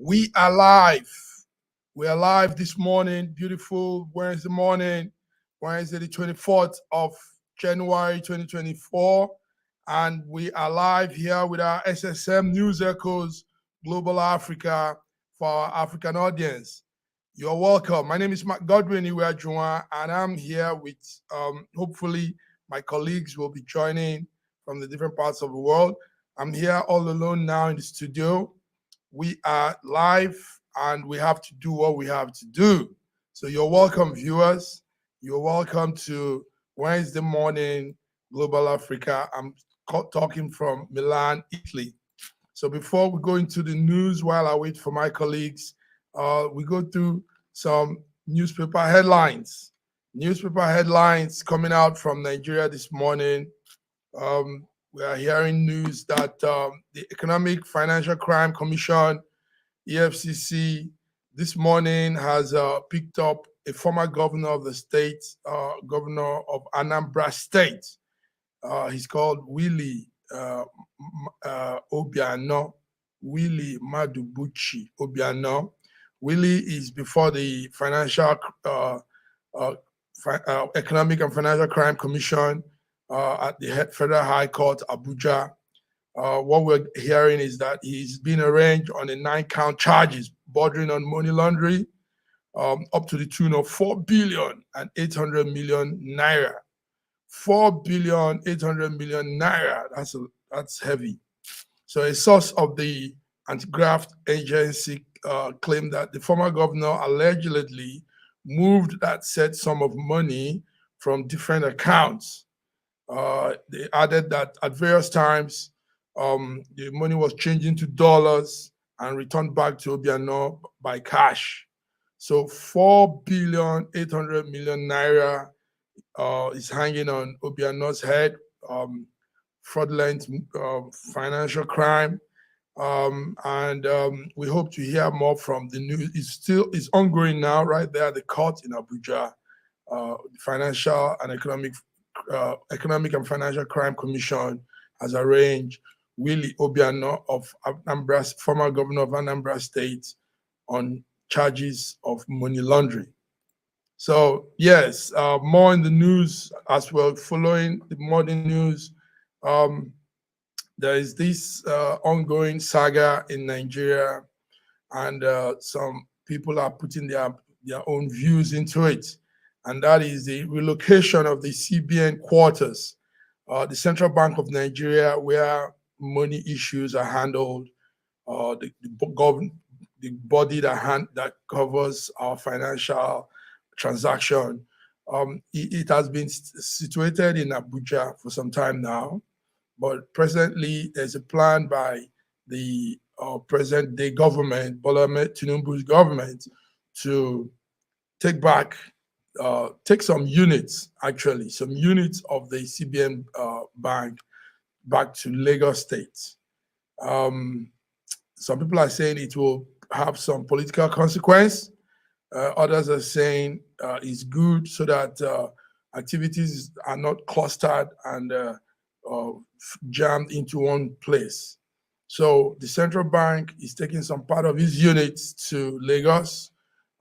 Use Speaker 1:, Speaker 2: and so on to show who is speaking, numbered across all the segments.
Speaker 1: We are live. We are live this morning, beautiful Wednesday morning, Wednesday the 24th of January 2024. And we are live here with our SSM News Echoes Global Africa for our African audience. You're welcome. My name is Mark Godwin Iweajuwa, and I'm here with, hopefully, my colleagues will be joining from the different parts of the world. I'm here all alone now in the studio. We are live and we have to do what we have to do. So you're welcome, viewers. You're welcome to Wednesday morning Global Africa. I'm talking from Milan, Italy. So before we go into the news, while I wait for my colleagues, we go through some newspaper headlines. Newspaper headlines coming out from Nigeria this morning. We are hearing news that the Economic Financial Crime Commission, EFCC, this morning has picked up a former governor of the state, governor of Anambra State. He's called Willie Obiano, Willie Madubuchi Obiano. Willie is before the Economic and Financial Crime Commission at the Federal High Court, Abuja. What we're hearing is that he's been arraigned on a 9-count charges bordering on money laundering, up to the tune of 4,800 million naira. 4,800 million naira. That's heavy. So a source of the anti-graft agency claimed that the former governor allegedly moved that said sum of money from different accounts. They added that at various times, the money was changing to dollars and returned back to Obiano by cash. So 4,800 million naira is hanging on Obiano's head, fraudulent financial crime. And we hope to hear more from the news. It's ongoing now, right there at the court in Abuja. Financial and Economic and Financial Crime Commission has arraigned Willie Obiano of Anambra, former governor of Anambra State, on charges of money laundering. So yes, more in the news as well. Following the modern news, there is this ongoing saga in Nigeria, and some people are putting their own views into it. And that is the relocation of the CBN quarters, the Central Bank of Nigeria, where money issues are handled, the body that covers our financial transaction. It has been situated in Abuja for some time now, but presently there's a plan by the present-day government, Bola Tinubu's government, to take some units of the CBN bank back to Lagos State. Some people are saying it will have some political consequence. Others are saying it's good so that activities are not clustered and jammed into one place. So the central bank is taking some part of its units to Lagos.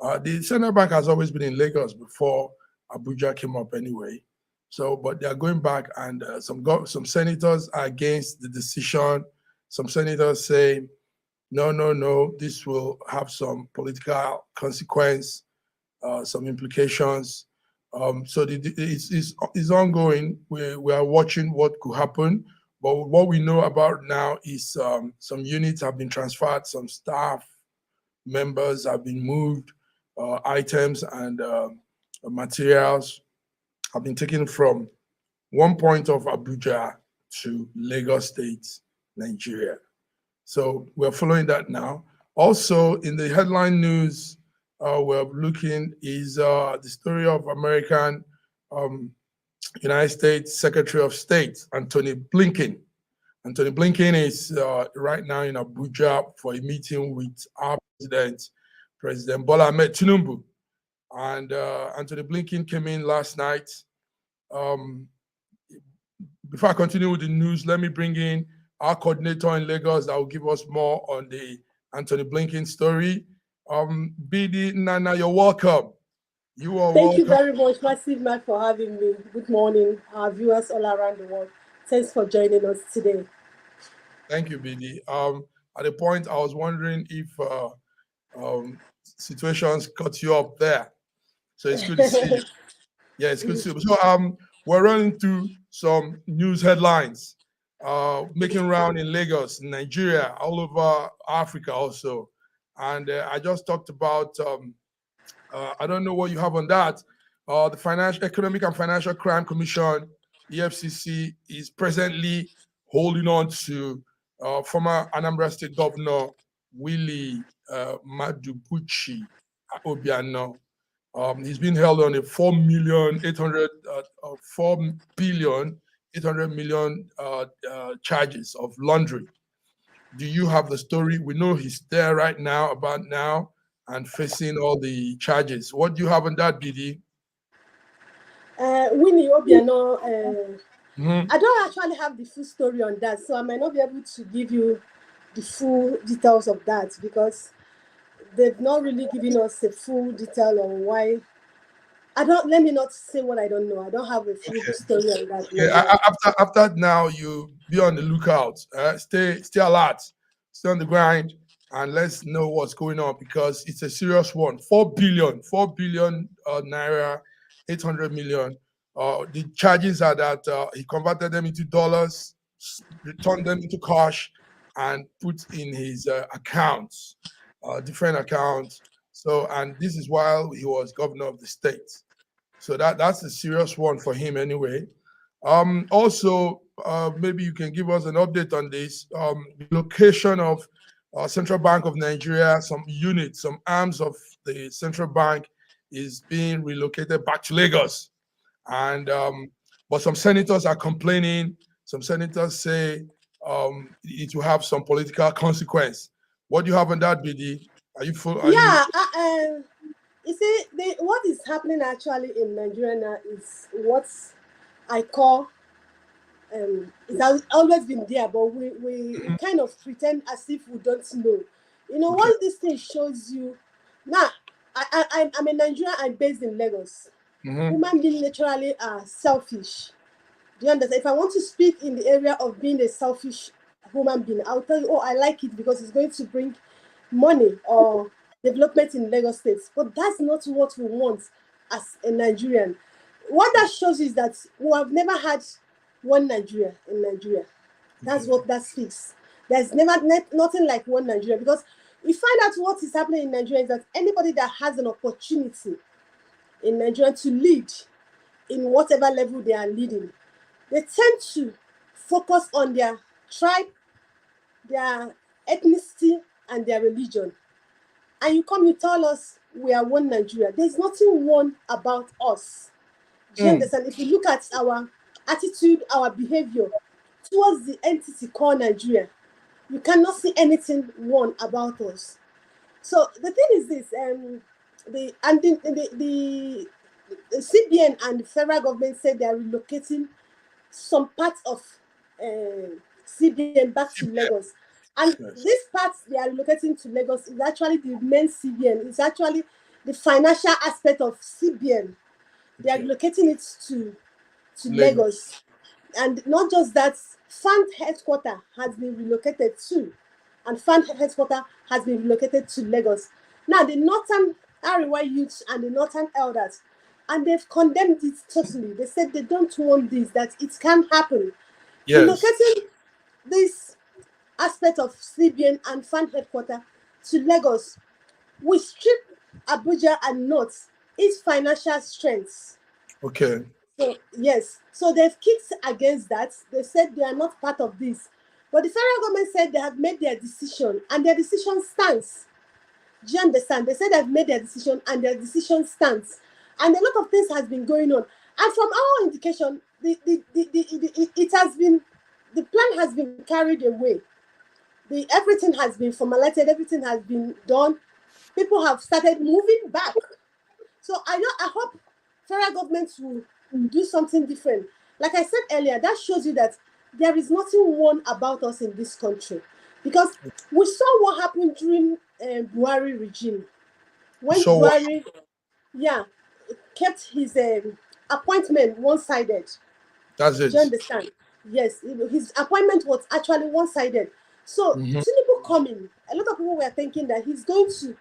Speaker 1: The central bank has always been in Lagos before Abuja came up anyway. So, but they are going back, and some senators are against the decision. Some senators say, no, this will have some political consequence, some implications. So it's ongoing. We are watching what could happen. But what we know about now is some units have been transferred, some staff members have been moved, items and materials have been taken from one point of Abuja to Lagos State, Nigeria. So we're following that now. Also, in the headline news, we're looking is the story of American United States Secretary of State, Antony Blinken. Antony Blinken is right now in Abuja for a meeting with our President Bola Ahmed Tinubu. And Antony Blinken came in last night. Before I continue with the news, let me bring in our coordinator in Lagos that will give us more on the Antony Blinken story. BD Nana, you're welcome. You are
Speaker 2: Thank you
Speaker 1: welcome.
Speaker 2: very much, Massive Man, for having me. Good morning, our viewers all around the world. Thanks for joining us today.
Speaker 1: Thank you, BD. At the point, I was wondering if situations cut you up there. So it's good to see you. Yeah, it's good to see you. So we're running through some news headlines, making round in Lagos, Nigeria, all over Africa also. And I just talked about I don't know what you have on that. The Economic and Financial Crime Commission, EFCC, is presently holding on to former Anambra State Governor Willie Madubuchi Obiano. He's been held on a 4,800,000,000 charges of laundering. Do you have the story? We know he's there right now, about now, and facing all the charges. What do you have on that, BD?
Speaker 2: Winnie Obiano,
Speaker 1: Mm-hmm.
Speaker 2: I don't actually have the full story on that, so I might not be able to give you the full details of that because they've not really given us a full detail on why. Let me not say what I don't know. I don't have a full story on that.
Speaker 1: Okay. After now, you be on the lookout. Stay alert. Stay on the grind, and let's know what's going on because it's a serious one. 4 billion naira, 800 million. The charges are that he converted them into dollars, returned them into cash, and put in his accounts, different accounts. So, and this is while he was governor of the state. So that's a serious one for him anyway. Also, maybe you can give us an update on this. Location of Central Bank of Nigeria, some units, some arms of the central bank is being relocated back to Lagos. And but some senators are complaining. Some senators say it will have some political consequence. What do you have on that, BD? Are you full?
Speaker 2: You see, what is happening actually in Nigeria now is what I call it's always been there, but we kind of pretend as if we don't know. You know,
Speaker 1: Okay.
Speaker 2: what this thing shows you now. I'm a Nigerian. I'm based in Lagos.
Speaker 1: Mm-hmm.
Speaker 2: Human beings naturally are selfish. Do you understand? If I want to speak in the area of being a selfish human being, I'll tell you, oh, I like it because it's going to bring money or development in Lagos State. But that's not what we want as a Nigerian. What that shows is that we have never had one Nigeria in Nigeria. That's what that speaks. There's nothing like one Nigeria because you find out what is happening in Nigeria is that anybody that has an opportunity in Nigeria to lead in whatever level they are leading, they tend to focus on their tribe, their ethnicity, and their religion. And you tell us we are one Nigeria. There's nothing one about us. Do you understand? If you look at our attitude, our behavior towards the entity called Nigeria, you cannot see anything one about us. So the thing is this: the CBN and the federal government said they are relocating some parts of CBN back to Lagos. And this part they are relocating to Lagos is actually the main CBN. It's actually the financial aspect of CBN. They are relocating it to Lagos. And not just that, fund headquarters has been relocated too. And fund headquarters has been relocated to Lagos. Now, the Northern Arewa youths and the Northern elders, and they've condemned it totally. They said they don't want this, that it can happen.
Speaker 1: Yes.
Speaker 2: Relocating this aspect of CBN and fund headquarters to Lagos will strip Abuja and North its financial strengths.
Speaker 1: Okay.
Speaker 2: So, yes. So they've kicked against that. They said they are not part of this. But the federal government said they have made their decision and their decision stands. Do you understand? They said they've made their decision and their decision stands. And a lot of things has been going on. And from our indication, it has been, the plan has been carried away. Everything has been formulated, everything has been done. People have started moving back. So I hope federal government will do something different. Like I said earlier, that shows you that there is nothing one about us in this country. Because we saw what happened during Buhari regime. When
Speaker 1: So what?
Speaker 2: Buhari, yeah, kept his appointment one-sided.
Speaker 1: That's
Speaker 2: Do you
Speaker 1: it.
Speaker 2: understand? Yes, his appointment was actually one-sided. So
Speaker 1: Mhm.
Speaker 2: Tinubu coming, a lot of people were thinking that he's going to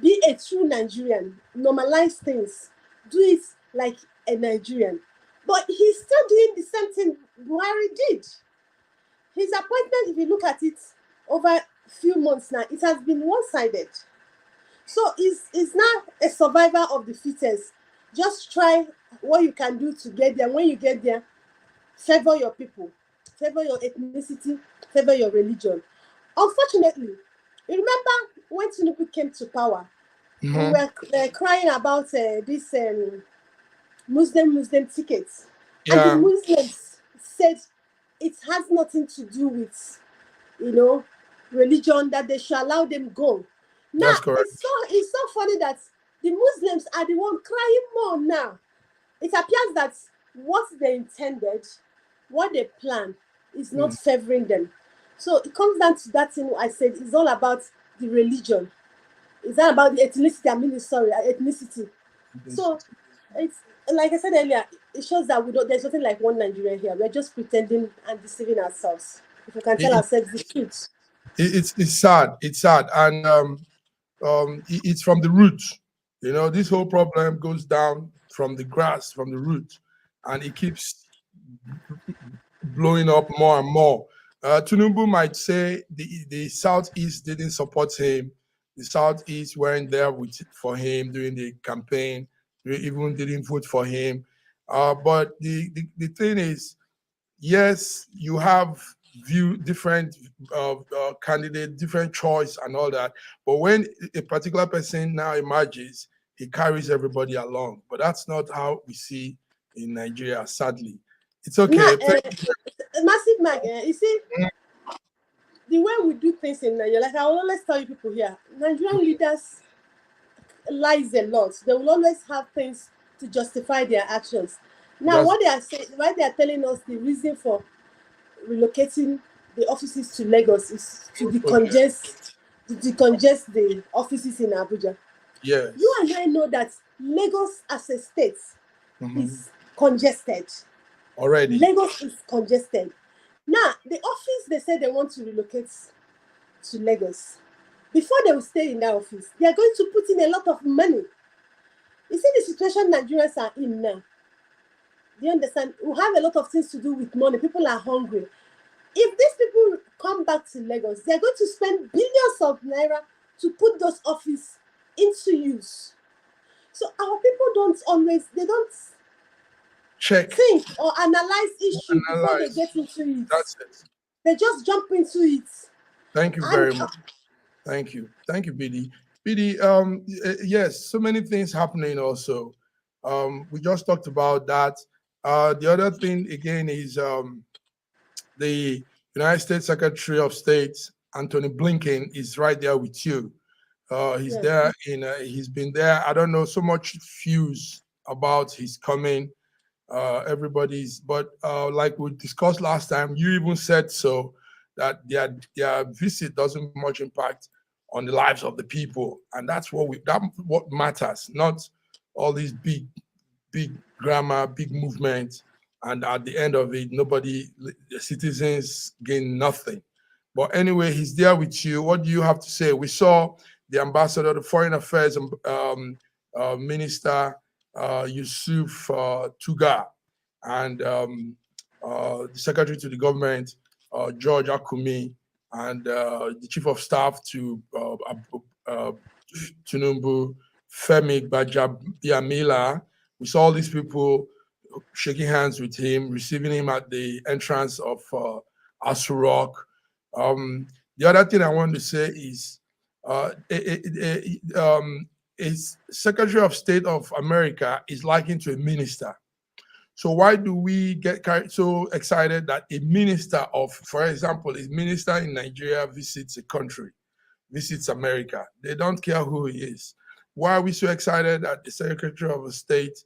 Speaker 2: be a true Nigerian, normalize things, do it like a Nigerian. But he's still doing the same thing Buhari did. His appointment, if you look at it over a few months now, it has been one-sided. So it's now a survivor of the fittest. Just try what you can do to get there. When you get there, favor your people, favor your ethnicity, favor your religion. Unfortunately, you remember when Tinubu came to power, we
Speaker 1: Mhm.
Speaker 2: were crying about this Muslim tickets, and the
Speaker 1: Yeah,
Speaker 2: Muslims said it has nothing to do with, you know, religion, that they should allow them go. Now
Speaker 1: that's correct.
Speaker 2: it's so funny that the Muslims are the one crying more now. It appears that what they intended, what they planned, is not
Speaker 1: Mm.
Speaker 2: favoring them. So it comes down to that thing I said. It's all about the religion. It's not about the ethnicity. Ethnicity. So it's like I said earlier. It shows that we don't. There's nothing like one Nigeria here. We're just pretending and deceiving ourselves. If we can tell
Speaker 1: It,
Speaker 2: ourselves the truth.
Speaker 1: it's sad. It's sad, and it's from the root. You know, this whole problem goes down from the grass, from the root, and it keeps blowing up more and more. Tinubu might say the Southeast didn't support him. The Southeast weren't there for him during the campaign. They even didn't vote for him. But the thing is, yes, you have different candidate, different choice and all that. But when a particular person now emerges, he carries everybody along. But that's not how we see in Nigeria, sadly. It's
Speaker 2: Now,
Speaker 1: okay.
Speaker 2: massive mag. You see,
Speaker 1: Mm.
Speaker 2: the way we do things in Nigeria, like I will always tell you people here, Nigerian leaders lies a lot. They will always have things to justify their actions. Now,
Speaker 1: That's
Speaker 2: what they are saying, why they are telling us the reason for relocating the offices to Lagos is to
Speaker 1: okay.
Speaker 2: decongest the offices in Abuja. You
Speaker 1: Yes.
Speaker 2: and I know that Lagos as a state
Speaker 1: Mhm.
Speaker 2: is congested.
Speaker 1: Already.
Speaker 2: Lagos is congested. Now, the office they say they want to relocate to Lagos. Before they will stay in that office, they are going to put in a lot of money. You see the situation Nigerians are in now. Do you understand? We have a lot of things to do with money. People are hungry. If these people come back to Lagos, they are going to spend billions of naira to put those offices into use. So our people they don't
Speaker 1: Check,
Speaker 2: think or analyze issue before they
Speaker 1: analyze.
Speaker 2: get into it.
Speaker 1: That's it.
Speaker 2: They just jump into it.
Speaker 1: Thank you
Speaker 2: And
Speaker 1: very much. Thank you. Thank you, BD. BD, yes, so many things happening also. We just talked about that. The other thing again is the United States Secretary of State, Antony Blinken, is right there with you. He's
Speaker 2: yeah,
Speaker 1: there he's been there. I don't know, so much fuse about his coming. Everybody's, but like we discussed last time, you even said so that their visit doesn't much impact on the lives of the people, and that's what matters, not all these big grammar, big movements, and at the end of it, the citizens gain nothing. But anyway, he's there with you. What do you have to say? We saw the ambassador, the foreign affairs minister, Yusuf Tuga, and the secretary to the government, George Akumi, and the chief of staff to Tinubu, Femi Gbajabiamila. We saw all these people shaking hands with him, receiving him at the entrance of Asu Rock. The other thing I want to say is Secretary of State of America is likened to a minister. So why do we get so excited that a minister for example, a minister in Nigeria visits a country, visits America? They don't care who he is. Why are we so excited that the Secretary of State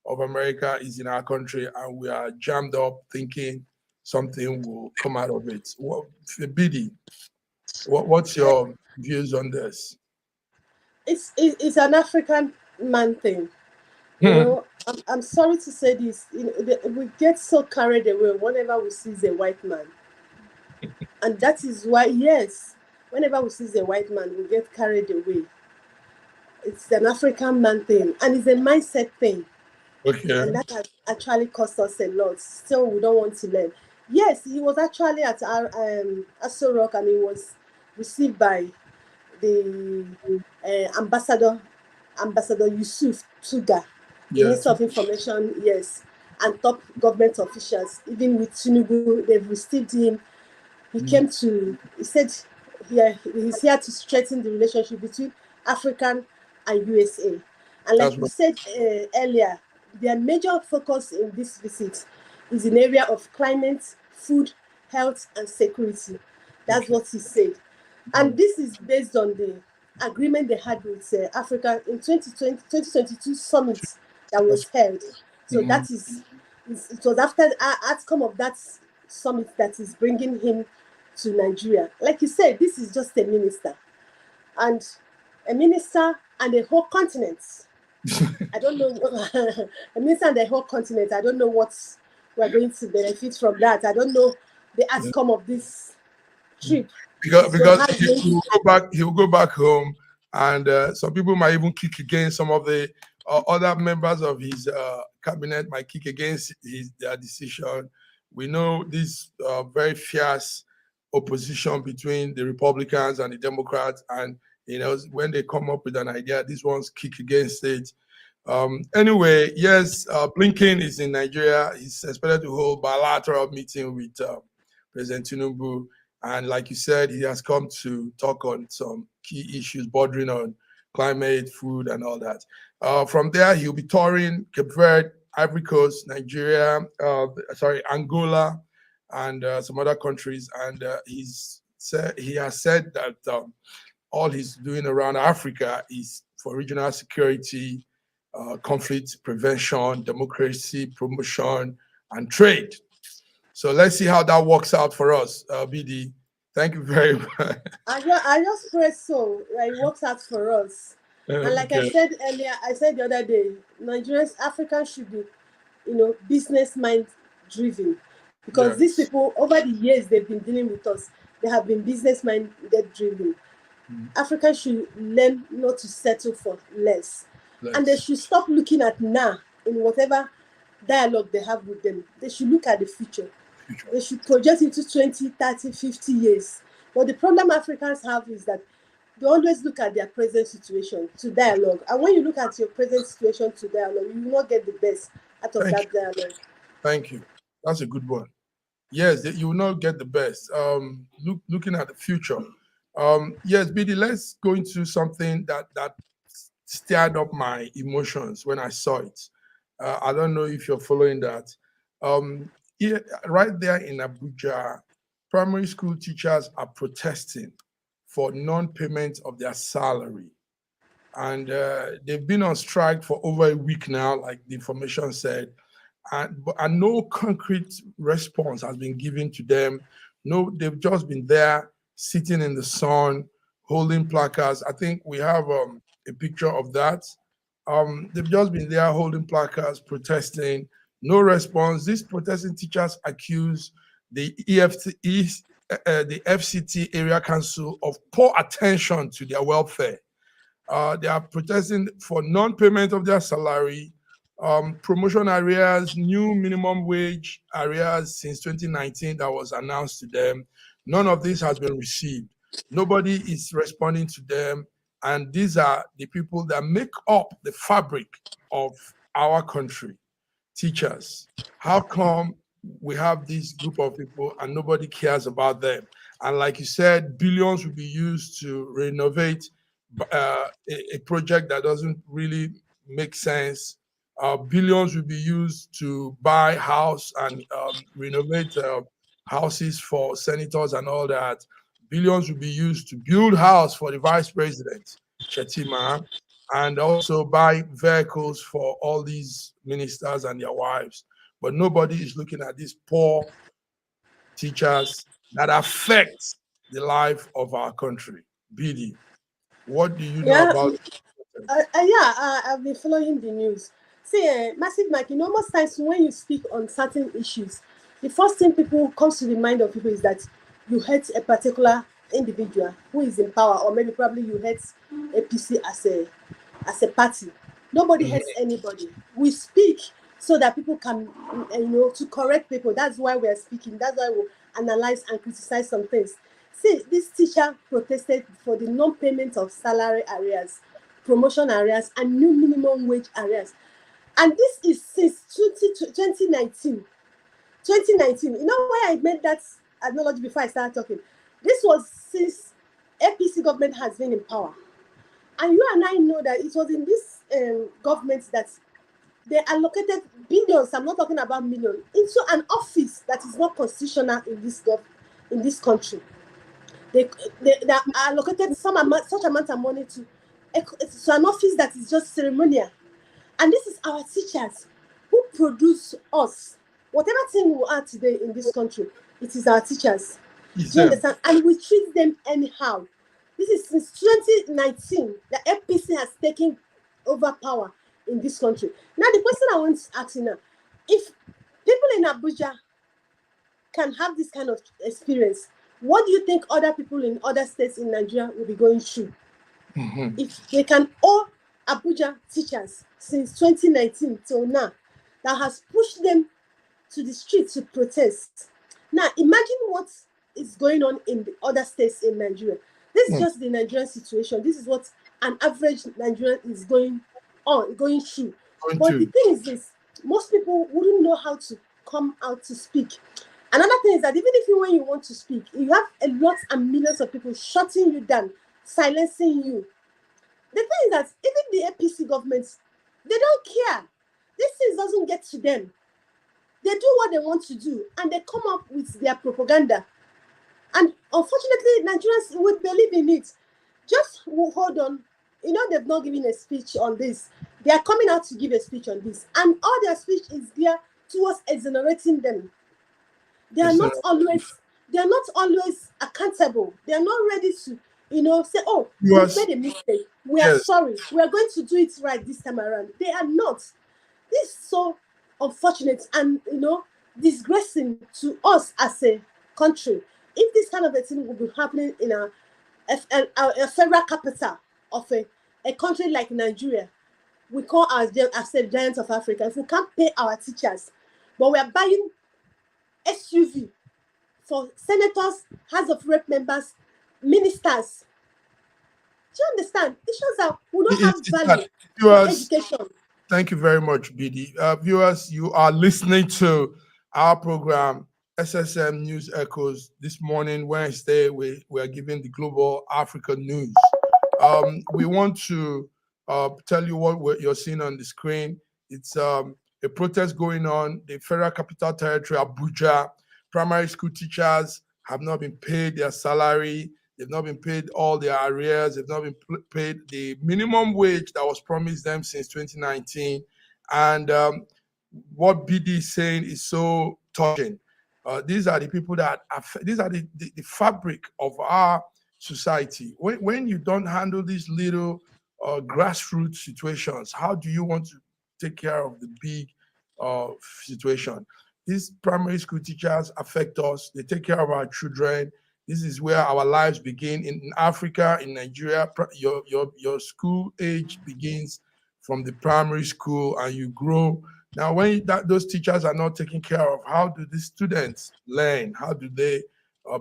Speaker 1: of America is in our country and we are jammed up thinking something will come out of it? Well, BD. What's your views on this?
Speaker 2: It's an African man thing. I'm sorry to say this. We get so carried away whenever we see a white man, and that is why, yes, whenever we see a white man, we get carried away. It's an African man thing, and it's a mindset thing,
Speaker 1: Okay.
Speaker 2: and that has actually cost us a lot. Still, we don't want to learn. Yes, he was actually at our Aso Rock, and he was received by the Ambassador Yusuf Tuga, the
Speaker 1: Yeah.
Speaker 2: Minister of Information, yes, and top government officials. Even with Tinubu, they've received him. He said he's here to strengthen the relationship between African and USA. And
Speaker 1: That's
Speaker 2: like you
Speaker 1: right.
Speaker 2: said earlier, their major focus in this visit is in area of climate, food, health, and security. That's
Speaker 1: Okay.
Speaker 2: what he said. And this is based on the agreement they had with Africa in 2022 summit that was held. So that is, it was after the outcome of that summit that is bringing him to Nigeria. Like you said, this is just a minister. And a minister and a whole continent. I don't know, a minister and the whole continent. I don't know what we're going to benefit from that. I don't know the outcome of this trip.
Speaker 1: Because he will go back. He will go back home, and some people might even kick against some of the other members of his cabinet. Might kick against their decision. We know this very fierce opposition between the Republicans and the Democrats, and when they come up with an idea, these ones kick against it. Anyway, yes, Blinken is in Nigeria. He's expected to hold bilateral meeting with President Tinubu. And like you said, he has come to talk on some key issues bordering on climate, food, and all that. From there, he'll be touring Cape Verde, Ivory Coast, Nigeria, Angola, and some other countries. And he has said that all he's doing around Africa is for regional security, conflict prevention, democracy promotion, and trade. So let's see how that works out for us, BD. Thank you very much.
Speaker 2: I just pray so that it works out for us. And like I said earlier, I said the other day, Nigerians, Africans should be, business mind driven. Because these people, over the years they've been dealing with us, they have been business minded driven. Africans should learn not to settle for less. And they should stop looking at now in whatever dialogue they have with them. They should look at the future. They should project into 20, 30, 50 years. But the problem Africans have is that they always look at their present situation to dialogue. And when you look at your present situation to dialogue, you will not get the best out of that dialogue.
Speaker 1: Thank you. That's a good one. Yes, you will not get the best. Looking at the future. Yes, BD, let's go into something that stirred up my emotions when I saw it. I don't know if you're following that. Right there in Abuja, primary school teachers are protesting for non-payment of their salary. And they've been on strike for over a week now, like the information said. And no concrete response has been given to them. No, they've just been there sitting in the sun, holding placards. I think we have a picture of that. They've just been there holding placards, protesting. No response. These protesting teachers accuse the the FCT area council of poor attention to their welfare. They are protesting for non-payment of their salary, promotion arrears, new minimum wage arrears since 2019 that was announced to them. None of this has been received. Nobody is responding to them. And these are the people that make up the fabric of our country, teachers. How come we have this group of people and nobody cares about them? And like you said, billions will be used to renovate a project that doesn't really make sense. Billions will be used to buy house and renovate houses for senators and all that. Billions will be used to build house for the vice president, Shetima, and also buy vehicles for all these ministers and their wives. But nobody is looking at these poor teachers that affect the life of our country. BD, what do you know
Speaker 2: Yeah,
Speaker 1: about?
Speaker 2: I've been following the news. See, Massive Mike, most times when you speak on certain issues, the first thing people comes to the mind of people is that you hate a particular individual who is in power, or maybe probably you hate APC as a party. Nobody
Speaker 1: Mhm.
Speaker 2: hates anybody. We speak so that people can, to correct people. That's why we are speaking. That's why we analyze and criticize some things. See, this teacher protested for the non-payment of salary arrears, promotion arrears, and new minimum wage arrears. And this is since 2019. 2019. You know why I made that analogy before I started talking? This was since APC government has been in power. And you and I know that it was in this government that they allocated billions, I'm not talking about millions, into an office that is not constitutional in this country. They, they allocated such amount of money to an office that is just ceremonial. And this is our teachers who produce us. Whatever thing we are today in this country, it is our teachers.
Speaker 1: It's
Speaker 2: Do you
Speaker 1: them.
Speaker 2: understand? And we treat them anyhow. This is since 2019 that FPC has taken over power in this country. Now, the question I want to ask you now, if people in Abuja can have this kind of experience, what do you think other people in other states in Nigeria will be going through?
Speaker 1: Mhm.
Speaker 2: If they can owe Abuja teachers since 2019 till now, that has pushed them to the streets to protest. Now, imagine what is going on in the other states in Nigeria. This is
Speaker 1: Mm.
Speaker 2: just the Nigerian situation. This is what an average Nigerian is going through.
Speaker 1: Going
Speaker 2: But the
Speaker 1: to.
Speaker 2: thing is this, most people wouldn't know how to come out to speak. Another thing is that even if when you want to speak, you have a lot and millions of people shutting you down, silencing you. The thing is that even the APC governments, they don't care. This thing doesn't get to them. They do what they want to do, and they come up with their propaganda. And unfortunately, Nigerians would believe in it. Just hold on. They've not given a speech on this. They are coming out to give a speech on this. And all their speech is there towards exonerating them. They are
Speaker 1: It's,
Speaker 2: not always accountable. They are not ready to, say, oh, we've
Speaker 1: US,
Speaker 2: made a mistake. We are
Speaker 1: yes.
Speaker 2: sorry. We are going to do it right this time around. They are not. This is so unfortunate and, disgracing to us as a country. If this kind of a thing will be happening in a federal capital of a country like Nigeria, we call ourselves giants of Africa. If we can't pay our teachers, but we are buying SUV for senators, House of Rep members, ministers. Do you understand? It shows that we don't have
Speaker 1: It's that
Speaker 2: value for
Speaker 1: viewers.
Speaker 2: education.
Speaker 1: Thank you very much, BD. Viewers, you are listening to our program, SSM News Echoes. This morning, Wednesday, we are giving the global Africa news. We want to tell you what you're seeing on the screen. It's a protest going on. The Federal Capital Territory, Abuja. Primary school teachers have not been paid their salary. They've not been paid all their arrears. They've not been paid the minimum wage that was promised them since 2019. And what BD is saying is so touching. These are the people these are the fabric of our society. When you don't handle these little grassroots situations, how do you want to take care of the big situation? These primary school teachers affect us. They take care of our children. This is where our lives begin in Africa, in Nigeria. Your school age begins from the primary school, and you grow. Now, when those teachers are not taken care of, how do the students learn? How do they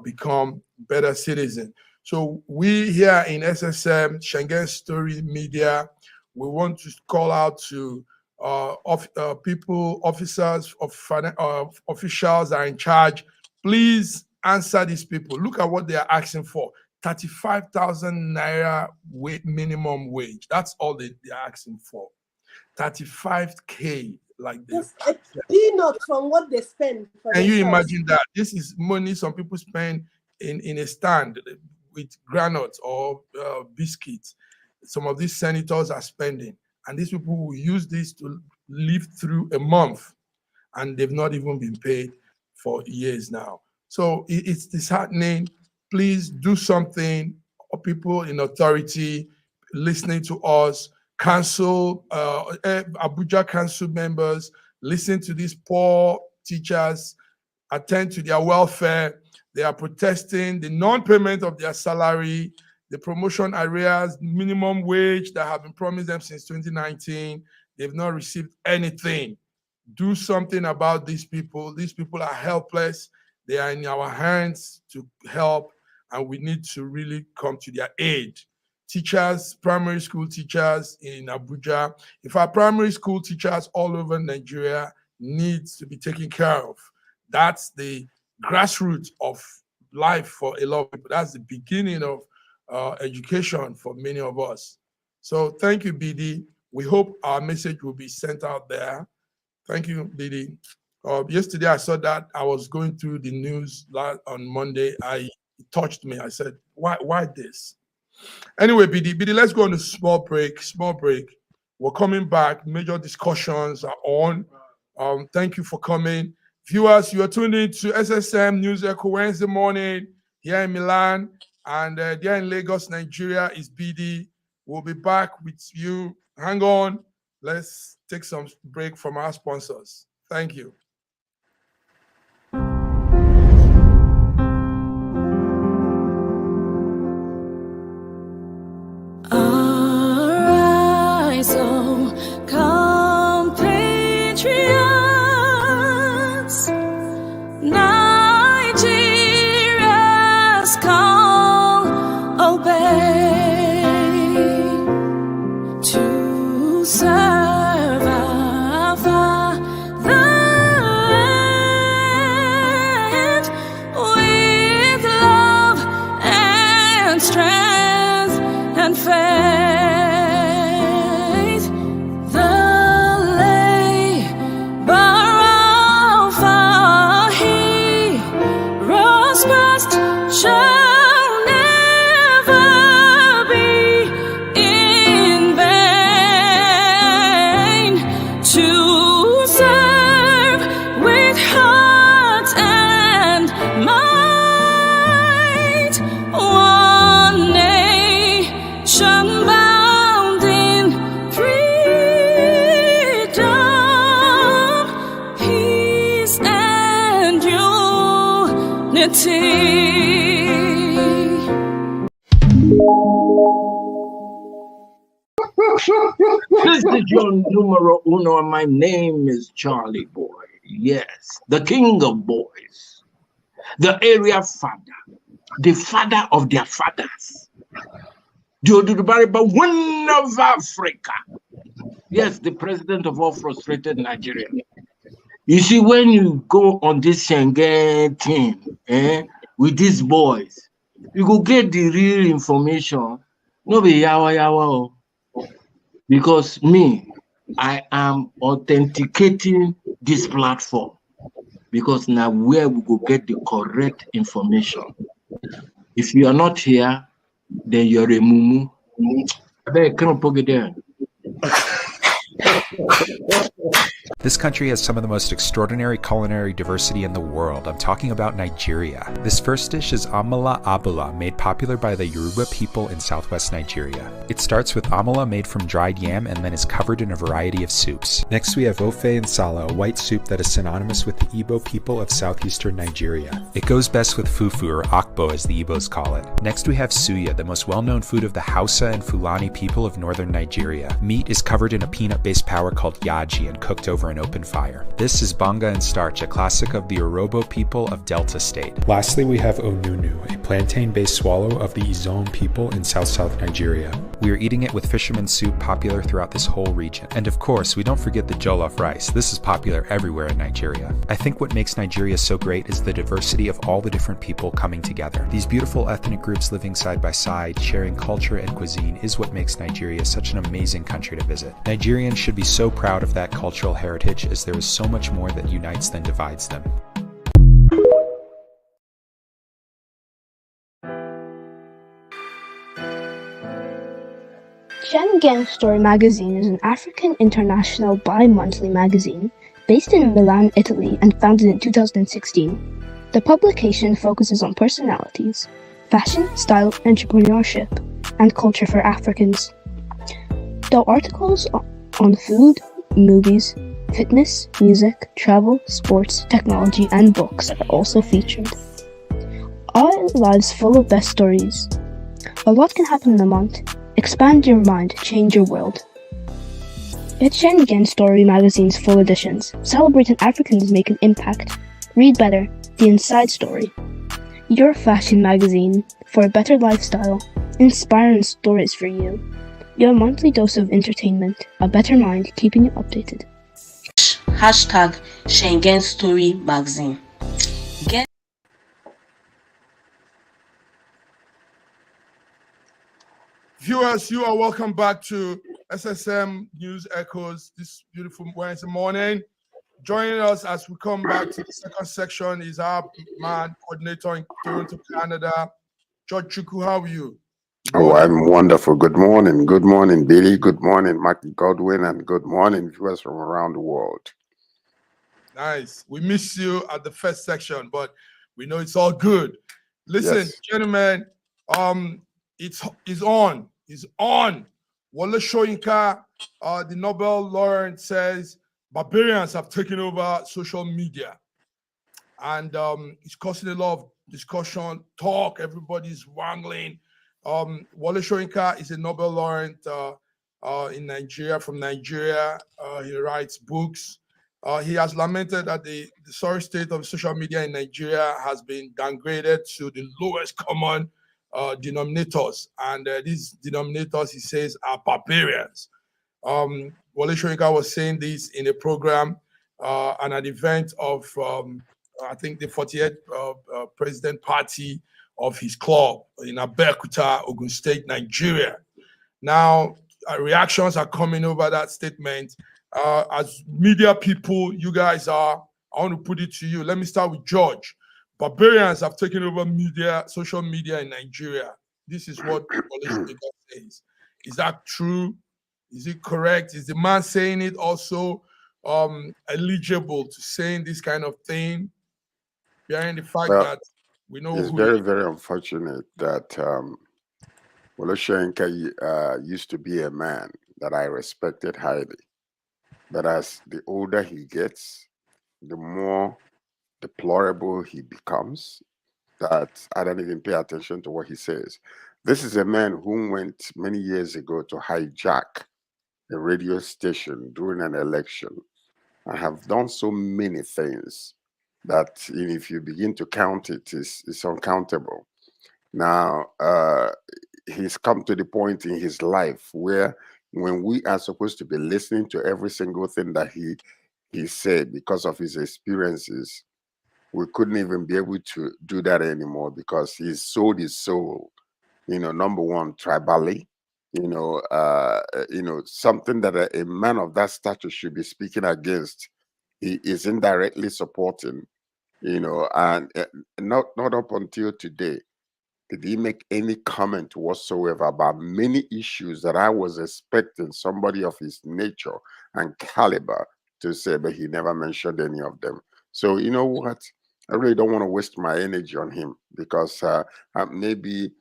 Speaker 1: become better citizens? So we here in SSM, Schengen Story Media, we want to call out to people, officers, officials that are in charge. Please answer these people. Look at what they are asking for. 35,000 naira minimum wage. That's all they are asking for. 35K, like this.
Speaker 2: Just a peanut from what they spend for
Speaker 1: Can you
Speaker 2: themselves.
Speaker 1: imagine that? This is money some people spend in a stand with granules or biscuits. Some of these senators are spending, and these people will use this to live through a month, and they've not even been paid for years now. So it's disheartening. please do something. People in authority listening to us, council, Abuja council members, listen to these poor teachers, attend to their welfare. They are protesting the non-payment of their salary, the promotion arrears, minimum wage that have been promised them since 2019. They've not received anything. Do something about these people. These people are helpless. They are in our hands to help, and we need to really come to their aid. Teachers, primary school teachers in Abuja, in fact, primary school teachers all over Nigeria needs to be taken care of. That's the grassroots of life for a lot of people. That's the beginning of education for many of us. So thank you, BD. We hope our message will be sent out there. Thank you, BD. Yesterday, I saw that I was going through the news on Monday. It touched me. I said, why this? Anyway, BD, let's go on a small break. We're coming back. Major discussions are on. Thank you for coming. Viewers, you are tuned in to SSM News Echo Wednesday morning here in Milan, and there in Lagos, Nigeria is BD. We'll be back with you. Hang on. Let's take some break from our sponsors. Thank you.
Speaker 3: Arise, oh, compatriots, Nigeria's call, obey, to serve our fatherland with love and strength and faith. Shall never be in vain, to serve with heart and might, one nation bound in freedom, peace and unity.
Speaker 4: This is your numero uno, and my name is Charlie Boy. Yes, the king of boys, the area father, the father of their fathers, the Odudubariba one of Africa. Yes, the president of all frustrated Nigeria. You see, when you go on this Schengen team with these boys, you go get the real information. No be yawa yawa. Because me, I am authenticating this platform, because now where we go get the correct information. If you are not here, then you're a mumu. I beg, can I put it there?
Speaker 5: This country has some of the most extraordinary culinary diversity in the world. I'm talking about Nigeria. This first dish is amala abula, made popular by the Yoruba people in southwest Nigeria. It starts with amala made from dried yam and then is covered in a variety of soups. Next we have ofe nsala, a white soup that is synonymous with the Igbo people of southeastern Nigeria. It goes best with fufu, or akbo as the Igbos call it. Next we have suya, the most well-known food of the Hausa and Fulani people of northern Nigeria. Meat is covered in a peanut-based powder called yaji and cooked over an open fire. This is banga and starch, a classic of the Urhobo people of Delta State. Lastly, we have onunu, a plantain-based swallow of the Izon people in south-south Nigeria. We are eating it with fisherman soup, popular throughout this whole region. And of course, we don't forget the jollof rice. This is popular everywhere in Nigeria. I think what makes Nigeria so great is the diversity of all the different people coming together. These beautiful ethnic groups living side by side, sharing culture and cuisine, is what makes Nigeria such an amazing country to visit. Nigerians should be so proud of that cultural heritage, as there is so much more that unites than divides them.
Speaker 6: Schengen Story magazine is an African international bi-monthly magazine based in Milan, Italy, and founded in 2016. The publication focuses on personalities, fashion, style, entrepreneurship, and culture for Africans. There are articles on food, movies, fitness, music, travel, sports, technology, and books are also featured. Our lives full of best stories. A lot can happen in a month. Expand your mind, change your world. Get Schengen Story magazine's full editions. Celebrating Africans make an impact. Read better. The Inside Story. Your fashion magazine for a better lifestyle. Inspiring stories for you. Your monthly dose of entertainment. A better mind keeping you updated.
Speaker 7: Hashtag Schengen Story Magazine. Get
Speaker 1: Viewers, you are welcome back to SSM News Echoes this beautiful Wednesday morning. Joining us as we come back to the second section is our man, coordinator in Toronto, Canada, George Chukwu. How are you?
Speaker 8: Oh, I'm wonderful. Good morning. Good morning, Billy. Good morning, Mark Godwin, and good morning, viewers from around the world.
Speaker 1: Nice. We missed you at the first section, but we know it's all good. Listen,
Speaker 8: Yes.
Speaker 1: gentlemen, it's on. It's on. Wole Soyinka, the Nobel laureate, says barbarians have taken over social media, and it's causing a lot of discussion, talk. Everybody's wrangling. Wole Soyinka is a Nobel laureate in Nigeria, from Nigeria. He writes books. He has lamented that the sorry state of social media in Nigeria has been downgraded to the lowest common denominators, and these denominators, he says, are barbarians. Wole Soyinka was saying this in a program and an event of, I think, the 48th president party of his club in Abeokuta, Ogun State, Nigeria. Now, reactions are coming over that statement. As media people, you guys are, I want to put it to you. Let me start with George. Barbarians have taken over media, social media in Nigeria. This is what Wole Soyinka says. Is that true? Is it correct? Is the man saying it also eligible to saying this kind of thing? Bearing the fact that we know
Speaker 8: it's
Speaker 1: who
Speaker 8: very, very unfortunate that Wole Soyinka used to be a man that I respected highly. But as the older he gets, the more deplorable he becomes, that I don't even pay attention to what he says. This is a man who went many years ago to hijack a radio station during an election. I have done so many things that if you begin to count it, it's uncountable. Now, he's come to the point in his life where when we are supposed to be listening to every single thing that he said because of his experiences, we couldn't even be able to do that anymore because he's sold his soul, number one, tribally, something that a man of that stature should be speaking against. He is indirectly supporting, and not up until today did he make any comment whatsoever about many issues that I was expecting somebody of his nature and caliber to say, but he never mentioned any of them. So you know what? I really don't want to waste my energy on him because maybe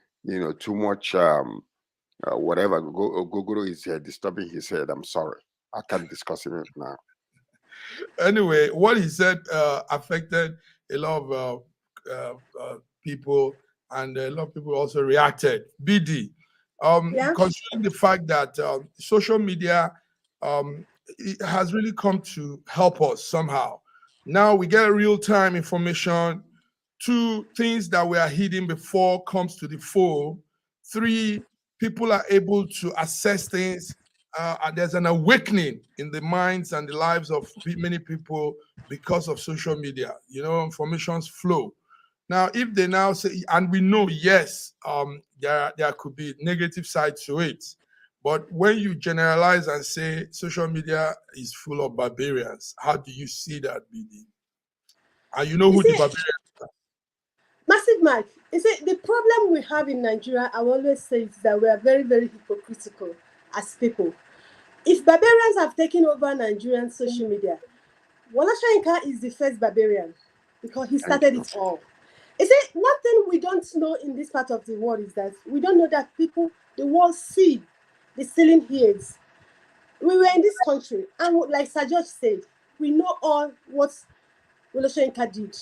Speaker 8: too much whatever Gogoro is disturbing his head. I'm sorry, I can't discuss it now.
Speaker 1: Anyway, what he said affected a lot of people, and a lot of people also reacted. BD, considering the fact that social media it has really come to help us somehow. Now we get real-time information. 2, things that were hidden before comes to the fore. 3, people are able to assess things, and there's an awakening in the minds and the lives of many people because of social media. Information's flow. Now, if they now say, and we know, yes, there could be negative sides to it, but when you generalize and say social media is full of barbarians, how do you see that, BD? And you know who the barbarians are?
Speaker 2: Massive Mike, the problem we have in Nigeria, I always say, is that we are very, very hypocritical as people. If barbarians have taken over Nigerian social media, Wole Soyinka is the first barbarian because he started it all. You see, one thing we don't know in this part of the world is that we don't know that people, the world see the ceiling heads. We were in this country, and like Sir George said, we know all what Soyinka did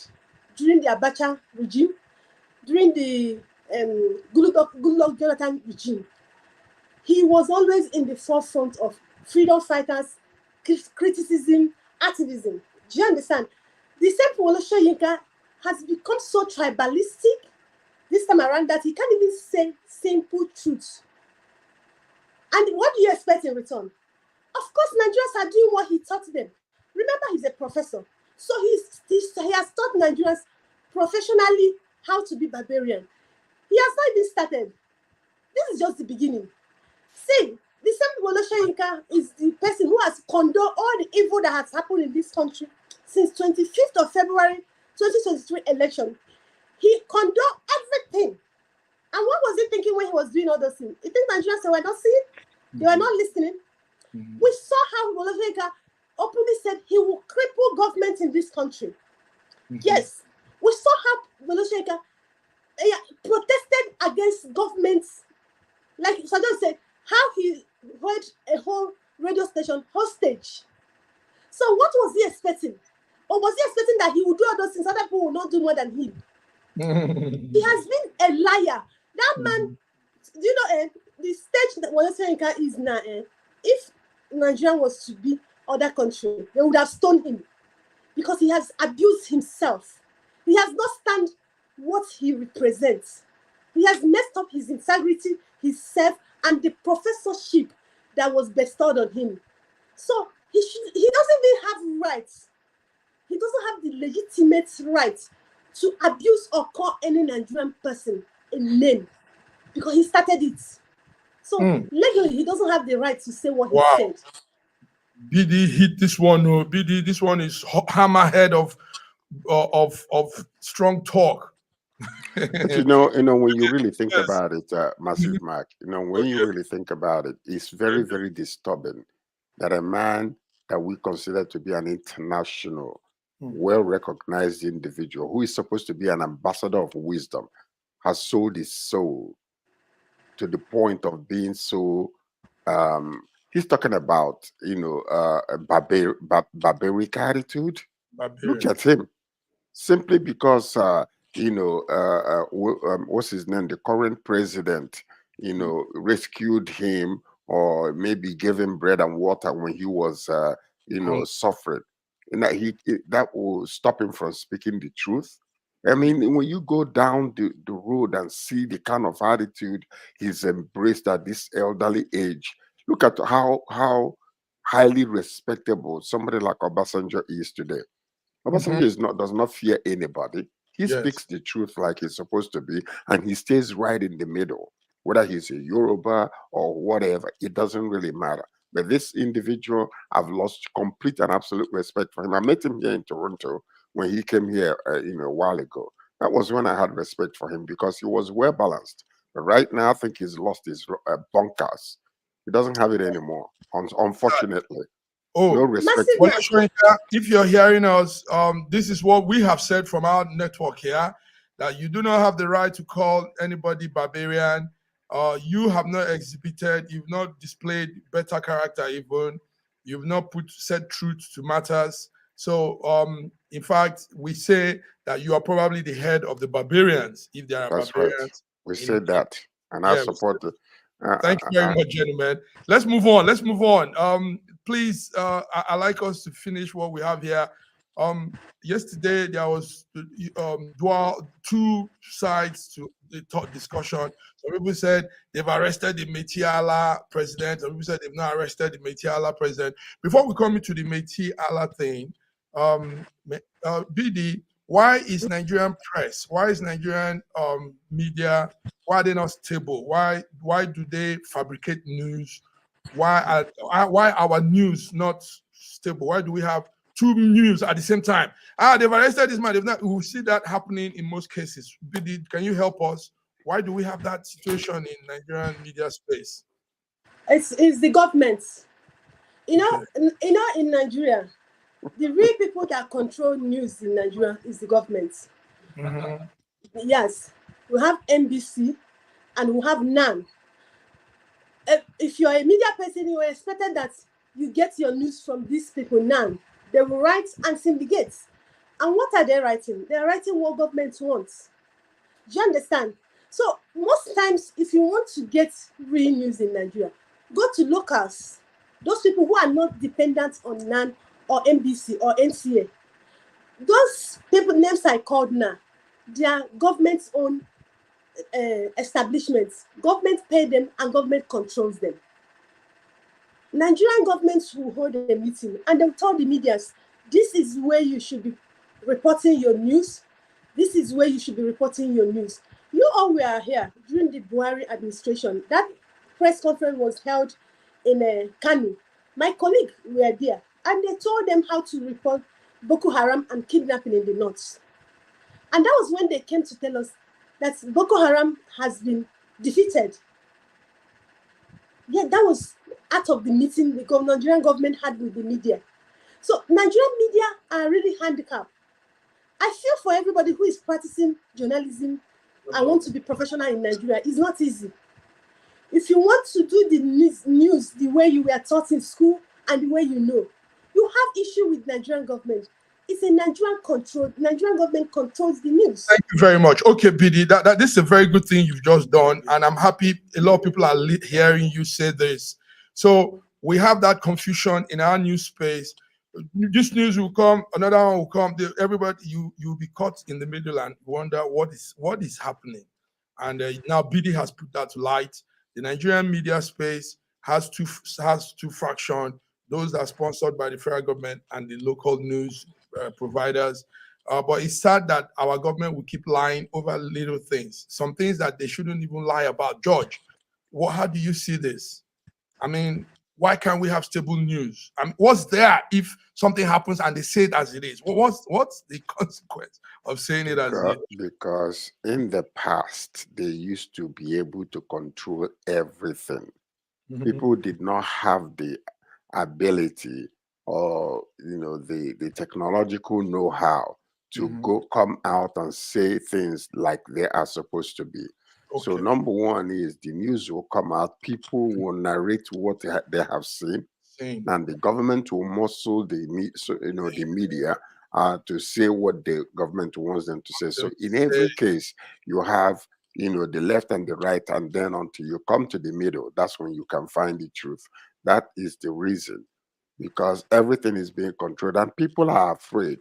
Speaker 2: during the Abacha regime, during the Goodluck Jonathan regime. He was always in the forefront of freedom fighters, criticism, activism. Do you understand? The same Soyinka has become so tribalistic this time around that he can't even say simple truths. And what do you expect in return? Of course, Nigerians are doing what he taught them. Remember, he's a professor. So he has taught Nigerians professionally how to be barbarian. He has not even started. This is just the beginning. See, the same Soyinka is the person who has condoned all the evil that has happened in this country since 25th of February 2023 election. He condoned everything. And what was he thinking when he was doing all those things? You think Nigerians were not seeing? They were not listening. We saw how Soyinka openly said he will cripple government in this country. Yes, we saw how Soyinka protested against governments. Like Saddam said, how he held a whole radio station hostage. So what was he expecting? Or was he expecting that he would do all those things, other people will not do more than him? He has been a liar. That man, you know, the stage that Soyinka is now, if Nigeria was to be other country, they would have stoned him because he has abused himself. He has not stand what he represents. He has messed up his integrity, his self, and the professorship that was bestowed on him. So he doesn't even have rights. He doesn't have the legitimate right to abuse or call any Nigerian person a name because he started it. So legally, he doesn't have the right to say what he said.
Speaker 1: BD hit this one. No, BD, this one is hammerhead of strong talk.
Speaker 8: But you know, when you really think about it, Massive Mark, when you really think about it, it's very, very disturbing that a man that we consider to be an international, well-recognized individual who is supposed to be an ambassador of wisdom has sold his soul to the point of being so he's talking about a barbaric attitude. Look at him, simply because what's his name, the current president, rescued him or maybe gave him bread and water when he was suffering, and that will stop him from speaking the truth. I mean, when you go down the road and see the kind of attitude he's embraced at this elderly age, look at how highly respectable somebody like Obasanjo is today. Obasanjo does not fear anybody. He speaks the truth like he's supposed to be, and he stays right in the middle. Whether he's a Yoruba or whatever, it doesn't really matter. But this individual, I've lost complete and absolute respect for him. I met him here in Toronto when he came here, a while ago. That was when I had respect for him because he was well balanced. But right now, I think he's lost his bunkers. He doesn't have it anymore, unfortunately.
Speaker 1: Oh,
Speaker 8: no respect.
Speaker 1: If you're hearing us, this is what we have said from our network here, that you do not have the right to call anybody barbarian. You have not exhibited, you've not displayed better character even. You've not said truth to matters. So, in fact, we say that you are probably the head of the barbarians, if there are barbarians.
Speaker 8: Right. We said that, and I support it.
Speaker 1: Thank you very much, gentlemen. Let's move on. Please, I like us to finish what we have here. Yesterday, there was two sides to the discussion. Some people said they've arrested the Métis Allah president. Some people said they've not arrested the Métis Allah president. Before we come into the Métis Allah thing, BD, why is Nigerian press, why is Nigerian media, why are they not stable? Why do they fabricate news? Why our news not stable? Why do we have two news at the same time? They've arrested this man. We see that happening in most cases. BD, can you help us? Why do we have that situation in Nigerian media space?
Speaker 2: It's the government. In Nigeria, the real people that control news in Nigeria is the government. Yes, we have NBC and we have NAN. If you're a media person, you are expected that you get your news from these people. NAN, they will write and syndicate. And what are they writing? They're writing what government wants. Do you understand? So most times, if you want to get real news in Nigeria, go to locals. Those people who are not dependent on NAN or NBC or NCA. Those people names I called now, they are government's own establishments. Government pay them and government controls them. Nigerian governments will hold a meeting and they'll tell the medias, this is where you should be reporting your news. This is where you should be reporting your news. You all were here during the Buhari administration. That press conference was held in Kano. My colleague were there and they told them how to report Boko Haram and kidnapping in the north. And that was when they came to tell us that Boko Haram has been defeated. Yeah, that was out of the meeting the Nigerian government had with the media. So Nigerian media are really handicapped. I feel for everybody who is practicing journalism and want to be professional in Nigeria, it's not easy. If you want to do the news the way you were taught in school and the way you know, you have issue with Nigerian government. It's a Nigerian government controls the news.
Speaker 1: Thank you very much. Okay, BD, this is a very good thing you've just done. And I'm happy a lot of people are hearing you say this. So we have that confusion in our news space. This news will come, another one will come. Everybody, you'll be caught in the middle and wonder what is happening. And now BD has put that to light. The Nigerian media space has two fractions, those that are sponsored by the federal government and the local news providers. But it's sad that our government will keep lying over little things, some things that they shouldn't even lie about. George, how do you see this? I mean, why can't we have stable news? I mean, what's there if something happens and they say it as it is? What's the consequence of saying it as it is?
Speaker 8: Because in the past, they used to be able to control everything.
Speaker 1: Mhm.
Speaker 8: People did not have the ability or the technological know-how to come out and say things like they are supposed to be. So
Speaker 1: Okay.
Speaker 8: number one is the news will come out, people will narrate what they have seen,
Speaker 1: Same.
Speaker 8: and the government will muscle the media to say what the government wants them to say. So in every case, you have the left and the right, and then until you come to the middle, that's when you can find the truth. That is the reason, because everything is being controlled and people are afraid.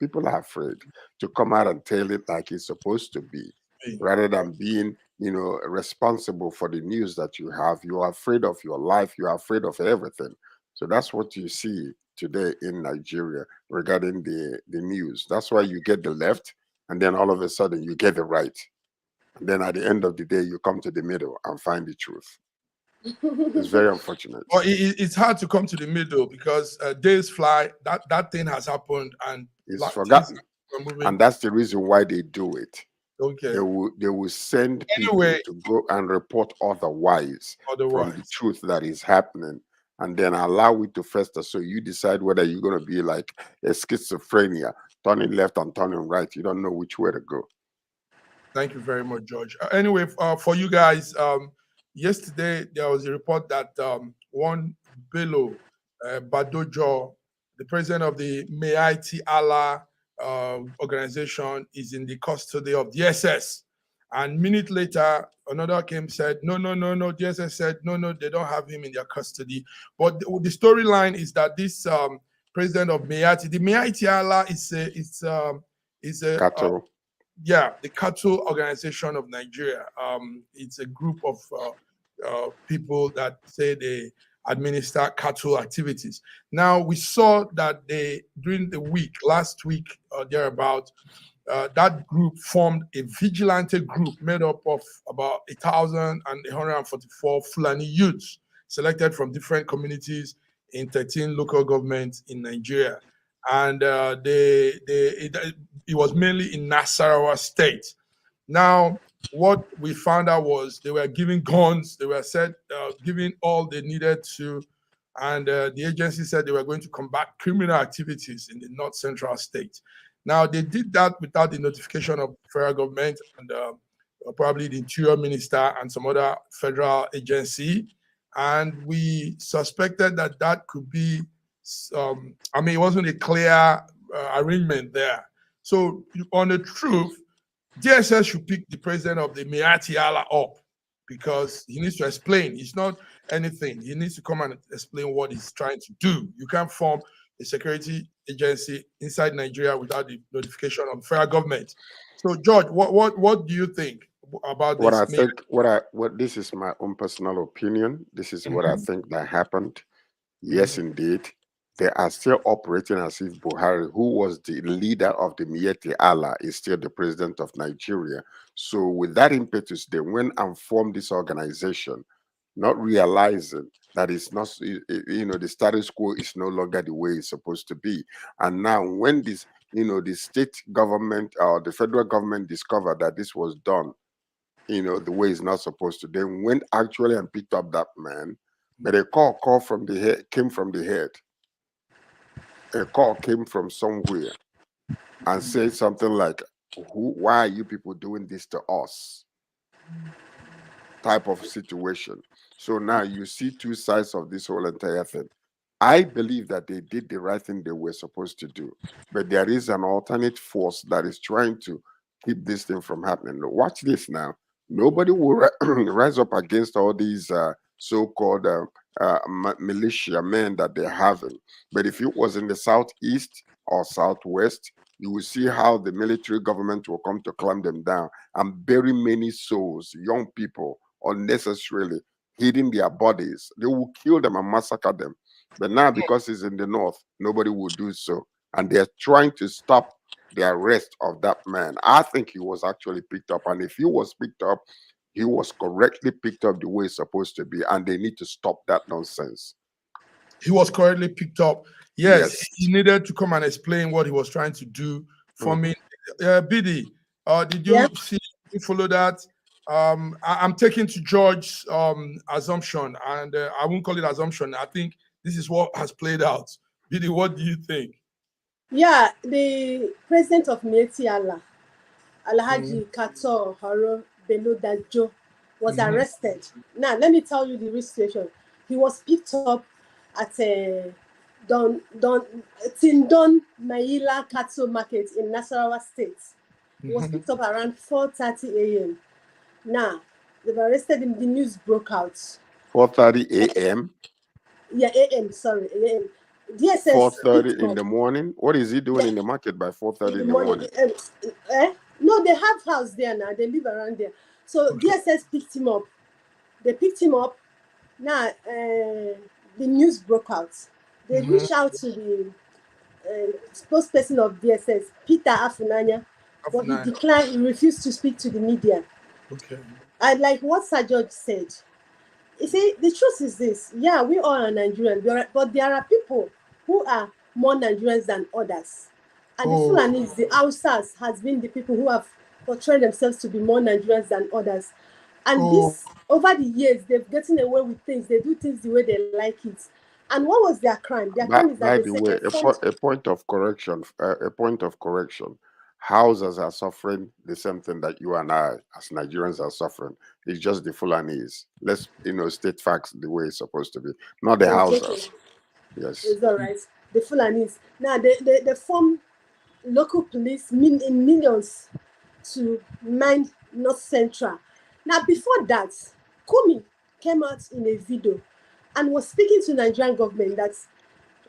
Speaker 8: People are afraid to come out and tell it like it's supposed to be, rather than being responsible for the news that you have. You are afraid of your life, you are afraid of everything. So that's what you see today in Nigeria regarding the news. That's why you get the left, and then all of a sudden you get the right. And then at the end of the day, you come to the middle and find the truth. It's very unfortunate.
Speaker 1: Well, it's hard to come to the middle because days fly. That thing has happened and
Speaker 8: It's forgotten. And that's the reason why they do it.
Speaker 1: Okay.
Speaker 8: They will send people to go and report otherwise from the truth that is happening, and then allow it to fester. So you decide whether you're going to be like a schizophrenia, turning left and turning right. You don't know which way to go.
Speaker 1: Thank you very much, George. Anyway, for you guys, yesterday there was a report that one Bello Badojo, the president of the Meaiti Allah organization, is in the custody of DSS. And minute later, another came said, no, DSS said, no, they don't have him in their custody. But the storyline is that this president of Meaiti, the Meaiti Allah is a
Speaker 8: cattle.
Speaker 1: The cattle organization of Nigeria. It's a group of people that say they administer cattle activities. Now, we saw that during the week, last week or thereabout, that group formed a vigilante group made up of about 1,144 Fulani youths selected from different communities in 13 local governments in Nigeria. And it was mainly in Nasarawa State. Now, what we found out was they were giving guns, they were giving all they needed to, and the agency said they were going to combat criminal activities in the North Central State. Now, they did that without the notification of the federal government and probably the interior minister and some other federal agency. And we suspected that that could be, it wasn't a clear arrangement there. So on the truth, DSS should pick the president of the Miati Allah up because he needs to explain. It's not anything. He needs to come and explain what he's trying to do. You can't form a security agency inside Nigeria without the notification of the federal government. So, George, what do you think about this?
Speaker 8: What I think, what this is my own personal opinion. This is what I think that happened. Yes, indeed. They are still operating as if Buhari, who was the leader of the Mieti Allah, is still the president of Nigeria. So with that impetus, they went and formed this organization, not realizing that it's not, the status quo is no longer the way it's supposed to be. And now when this, the state government or the federal government discovered that this was done, the way it's not supposed to, they went actually and picked up that man. But a call from the head came from the head. A call came from somewhere and said something like, why are you people doing this to us? Type of situation. So now you see two sides of this whole entire thing. I believe that they did the right thing they were supposed to do, but there is an alternate force that is trying to keep this thing from happening. Watch this now. Nobody will rise up against all these so-called militia men that they're having. But if it was in the southeast or southwest, you will see how the military government will come to clamp them down and bury many souls, young people, unnecessarily hiding their bodies. They will kill them and massacre them. But now, because it's in the north, nobody will do so. And they're trying to stop the arrest of that man. I think he was actually picked up. And if he was picked up, he was correctly picked up the way it's supposed to be. And they need to stop that nonsense.
Speaker 1: He was correctly picked up. Yes, he needed to come and explain what he was trying to do for me. Bidi, did you see, you follow that? I'm taking to George's assumption, and I won't call it assumption. I think this is what has played out. Bidi, what do you think?
Speaker 2: Yeah, the president of Mieti Allah, Alhaji Kato Haro Bello Dajo, was arrested. Now, let me tell you the real situation. He was picked up at a Tindon Maila Cattle Market in Nasarawa State. He was picked up around 4:30 a.m. Now, they've arrested him. The news broke out.
Speaker 8: 4:30 a.m.?
Speaker 2: Yeah, a.m., sorry, a.m. DSS
Speaker 8: 4:30 in the morning? What is he doing in the market by 4:30 in the morning?
Speaker 2: No, they have house there now. They live around there. So DSS picked him up. They picked him up. Now, the news broke out. They reached out to the spokesperson of DSS, Peter Afunanya, but he declined. He refused to speak to the media.
Speaker 1: Okay.
Speaker 2: And like what Sir George said, you see, the truth is this. Yeah, we all are Nigerian, but there are people who are more Nigerians than others. And the Fulanis, the Hausas, has been the people who have portrayed themselves to be more Nigerians than others. And this, over the years, they've gotten away with things. They do things the way they like it. And what was their crime? Their crime is that
Speaker 8: by the way, a point of correction. Hausas are suffering the same thing that you and I, as Nigerians, are suffering. It's just the Fulanis. Let's, state facts the way it's supposed to be. Not the Hausas. Yes.
Speaker 2: It's all right. The Fulanis. Now, they form local police in millions to mind North Central. Now, before that, Kumi came out in a video and was speaking to Nigerian government that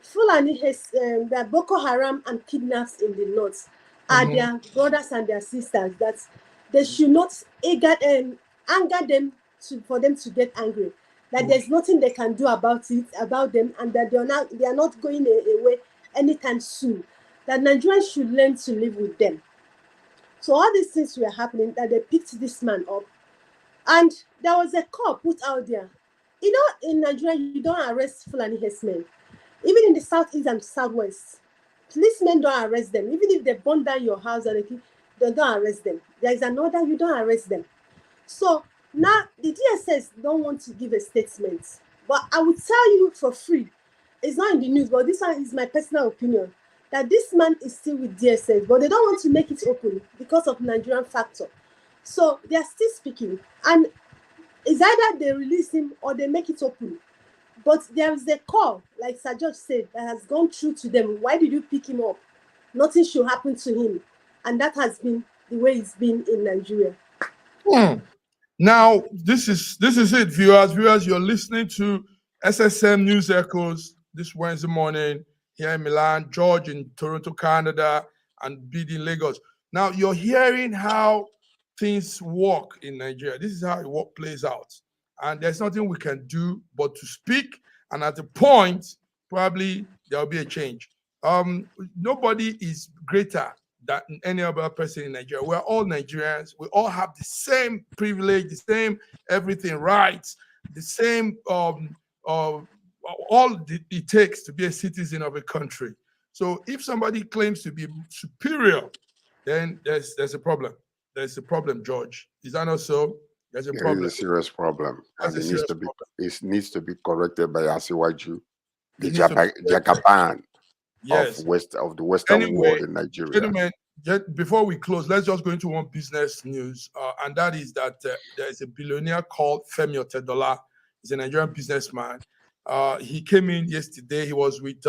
Speaker 2: Fulani has that Boko Haram and kidnaps in the north are their brothers and their sisters, that they should not anger them for them to get angry, that there's nothing they can do about them, and that they are not going away anytime soon, that Nigerians should learn to live with them. So all these things were happening, that they picked this man up, and there was a call put out there. In Nigeria, you don't arrest Fulani herdsmen. Even in the southeast and southwest, policemen don't arrest them. Even if they burn down your house, they don't arrest them. There is an order, you don't arrest them. So now the DSS don't want to give a statement. But I will tell you for free, it's not in the news, but this one is my personal opinion, that this man is still with DSS, but they don't want to make it open because of Nigerian factor. So they are still speaking, and it's either they release him or they make it open. But there is a call, like Sir George said, that has gone through to them. Why did you pick him up? Nothing should happen to him. And that has been the way it's been in Nigeria.
Speaker 1: Now, this is it, viewers. Viewers, you're listening to SSM News Echoes this Wednesday morning here in Milan, George in Toronto, Canada, and BD in Lagos. Now, you're hearing how things work in Nigeria. This is how it plays out. And there's nothing we can do but to speak. And at the point, probably there'll be a change. Nobody is greater than any other person in Nigeria. We're all Nigerians. We all have the same privilege, the same everything rights, the same all it takes to be a citizen of a country. So if somebody claims to be superior, then there's a problem. There's a problem, George. Is that not so? There's a problem.
Speaker 8: There is a serious problem, and it needs to be corrected by Asiwaju, the Jagaban of the Western world in Nigeria.
Speaker 1: Gentlemen, before we close, let's just go into one business news, and that is that there is a billionaire called Femi Otedola. He's a Nigerian businessman. He came in yesterday. He was with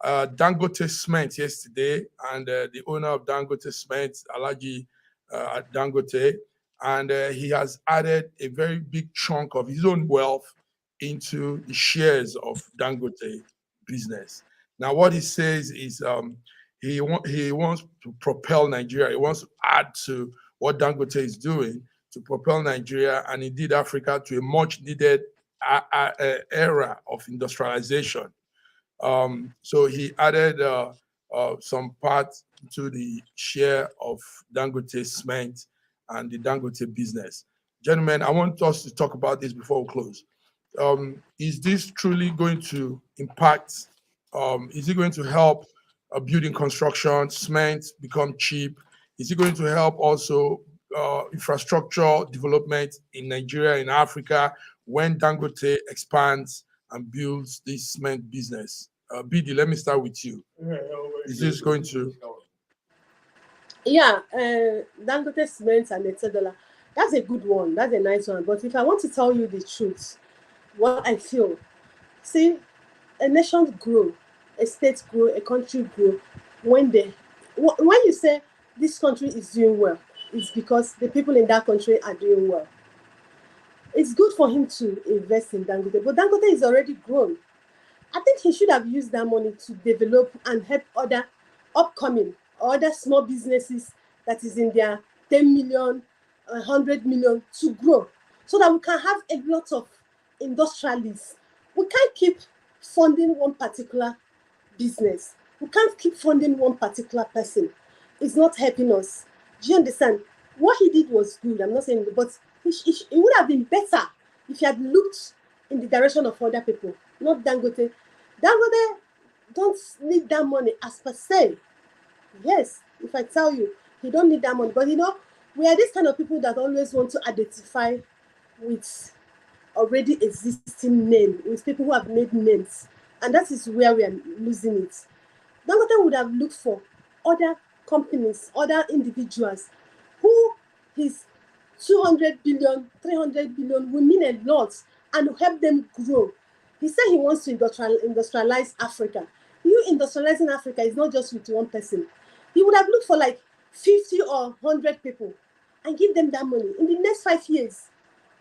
Speaker 1: Dangote Cement yesterday, and the owner of Dangote Cement, Alhaji Dangote, and he has added a very big chunk of his own wealth into the shares of Dangote business. Now, what he says is he wants to propel Nigeria. He wants to add to what Dangote is doing to propel Nigeria and indeed Africa to a much needed era of industrialization. So he added some part to the share of Dangote Cement and the Dangote business. Gentlemen, I want us to talk about this before we close. Is this truly going to impact? Is it going to help building construction, cement become cheap? Is it going to help also infrastructure development in Nigeria, in Africa, when Dangote expands and builds this cement business? BD, let me start with you. Is this going to?
Speaker 2: Yeah, Dangote Cement and Otedola. That's a good one. That's a nice one. But if I want to tell you the truth, what I feel, see, a nation grow, a state grow, a country grow when you say this country is doing well, it's because the people in that country are doing well. It's good for him to invest in Dangote, but Dangote is already grown. I think he should have used that money to develop and help other upcoming or other small businesses that is in their 10 million, 100 million to grow, so that we can have a lot of industrialists. We can't keep funding one particular business. We can't keep funding one particular person. It's not helping us. Do you understand? What he did was good. I'm not saying, but it would have been better if he had looked in the direction of other people, not Dangote. Dangote don't need that money as per se. Yes, if I tell you, he don't need that money. But you know, we are this kind of people that always want to identify with already existing name, with people who have made names. And that is where we are losing it. Dangote would have looked for other companies, other individuals who his 200 billion, 300 billion will mean a lot and help them grow. He said he wants to industrialize Africa. You industrializing Africa is not just with one person. He would have looked for like 50 or 100 people and give them that money. In the next 5 years,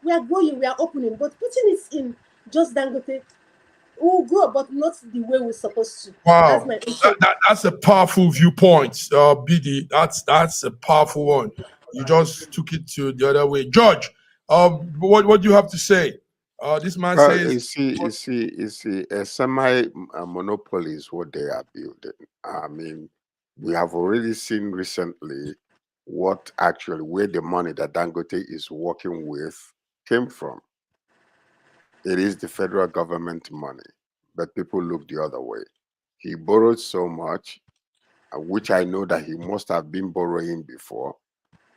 Speaker 2: we are growing, we are opening, but putting it in just Dangote, we'll grow, but not the way we're supposed to.
Speaker 1: Wow,
Speaker 2: That's
Speaker 1: that's a powerful viewpoint, BD. That's a powerful one. You just took it to the other way. George, what do you have to say? This man says,
Speaker 8: you see, a semi-monopoly is what they are building. I mean, we have already seen recently where the money that Dangote is working with came from. It is the federal government money, but people look the other way. He borrowed so much, which I know that he must have been borrowing before,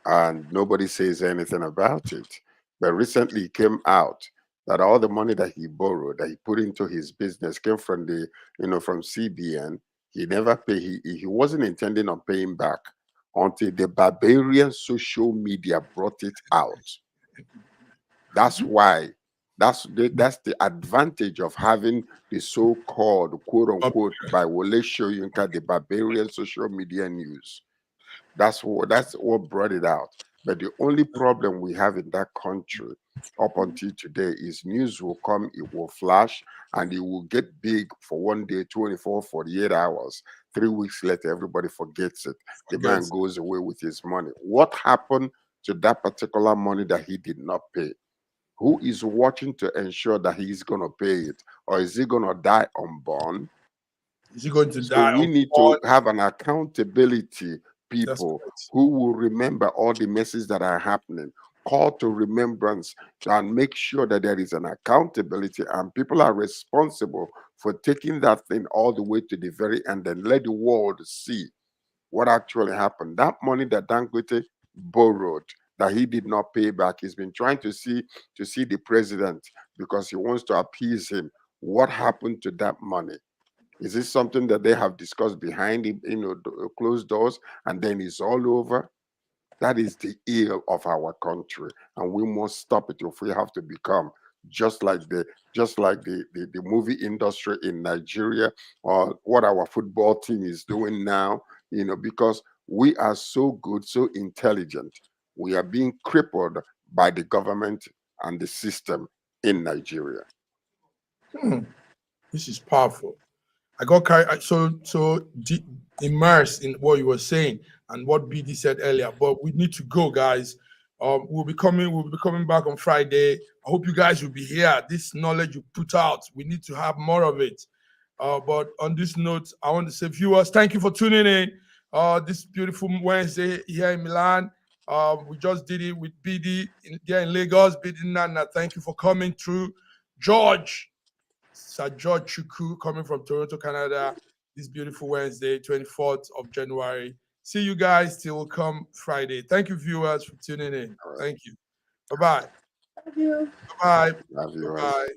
Speaker 8: and nobody says anything about it. But recently it came out that all the money that he borrowed, that he put into his business, came from from CBN, He never paid. He wasn't intending on paying back until the Barbarian social media brought it out. That's why. That's the advantage of having the so-called quote unquote by Wole Soyinka, the Barbarian social media news. That's what brought it out. But the only problem we have in that country up until today is news will come, it will flash, and it will get big for one day, 24, 48 hours. 3 weeks later, everybody forgets it. The man goes away with his money. What happened to that particular money that he did not pay? Who is watching to ensure that he's going to pay it? Or is he going to die unborn?
Speaker 1: Is he going to
Speaker 8: So
Speaker 1: die?
Speaker 8: we need to have an accountability people
Speaker 1: right.
Speaker 8: who will remember all the messes that are happening, call to remembrance, and make sure that there is an accountability and people are responsible for taking that thing all the way to the very end and let the world see what actually happened. That money that Dangote borrowed that he did not pay back, he's been trying to see the president because he wants to appease him. What happened to that money? Is this something that they have discussed behind closed doors and then it's all over? That is the ill of our country, and we must stop it if we have to become just like the movie industry in Nigeria or what our football team is doing now. Because we are so good, so intelligent, we are being crippled by the government and the system in Nigeria.
Speaker 1: This is powerful. I got so immersed in what you were saying and what BD said earlier. But we need to go, guys. We'll be coming back on Friday. I hope you guys will be here. This knowledge you put out, we need to have more of it. But on this note, I want to say, viewers, thank you for tuning in. This beautiful Wednesday here in Milan. We just did it with BD here in Lagos. BD Nana, thank you for coming through. George. Sir George Chuku coming from Toronto, Canada, this beautiful Wednesday, 24th of January. See you guys till come Friday. Thank you, viewers, for tuning in. Thank you. Bye-bye.
Speaker 2: Love you.
Speaker 1: Bye-bye.
Speaker 8: Love you.
Speaker 1: Bye-bye.